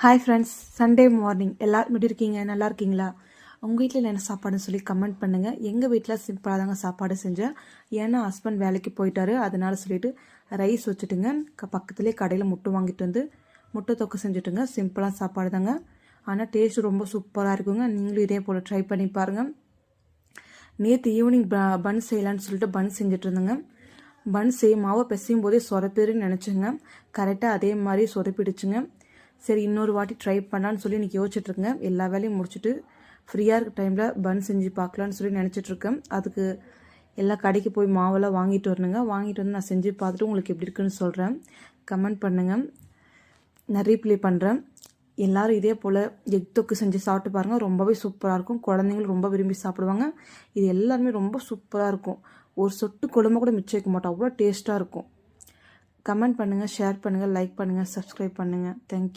Hi friends, Sunday morning எல்லோரும் எப்படி இருக்கீங்க? நல்லா இருக்கீங்களா? உங்கள் வீட்டில் என்ன சாப்பாடுன்னு சொல்லி கமெண்ட் பண்ணுங்கள். எங்கள் வீட்டில் சிம்பிளாக தாங்க சாப்பாடு செஞ்சேன். ஏன்னா ஹஸ்பண்ட் வேலைக்கு போயிட்டாரு, அதனால சொல்லிட்டு ரைஸ் வச்சுட்டுங்க. பக்கத்துலேயே கடையில் முட்டை வாங்கிட்டு வந்து முட்டை தொக்கு செஞ்சுட்டுங்க. சிம்பிளாக சாப்பாடு தாங்க, ஆனால் டேஸ்ட் ரொம்ப சூப்பராக இருக்குங்க. நீங்களும் இதே போல் ட்ரை பண்ணி பாருங்கள். நேற்று ஈவினிங் பன் செய்யலான்னு சொல்லிட்டு பன் செஞ்சுட்டு இருந்தேங்க. பன் மாவை பிசையும் போதே சொரப்பேருன்னு நினச்சேங்க. கரெக்டாக அதே மாதிரி சொரப்பிடுச்சுங்க. சரி, இன்னொரு வாட்டி ட்ரை பண்ணலான்னு சொல்லி இன்றைக்கி யோசிச்சுட்ருக்கேன். எல்லா வேலையும் முடிச்சுட்டு ஃப்ரீயாக இருக்க டைமில் பன் செஞ்சு பார்க்கலான்னு சொல்லி நினச்சிட்ருக்கேன். அதுக்கு எல்லா கடைக்கு போய் மாவெல்லாம் வாங்கிட்டு வரணுங்க. வாங்கிட்டு வந்து நான் செஞ்சு பார்த்துட்டு உங்களுக்கு எப்படி இருக்குன்னு சொல்கிறேன். கமெண்ட் பண்ணுங்கள். நான் ரீப்ளே பண்ணுறேன். எல்லோரும் இதே போல் எக் தொக்கு செஞ்சு சாப்பிட்டு பாருங்கள். ரொம்பவே சூப்பராக இருக்கும். குழந்தைங்களும் ரொம்ப விரும்பி சாப்பிடுவாங்க. இது எல்லாருமே ரொம்ப சூப்பராக இருக்கும். ஒரு சொட்டு குழம்பு கூட மிச்சம் வைக்க மாட்டோம், அவ்வளோ டேஸ்ட்டாக இருக்கும். கமெண்ட் பண்ணுங்கள், ஷேர் பண்ணுங்கள், லைக் பண்ணுங்கள், சப்ஸ்கிரைப் பண்ணுங்கள். தேங்க்யூ.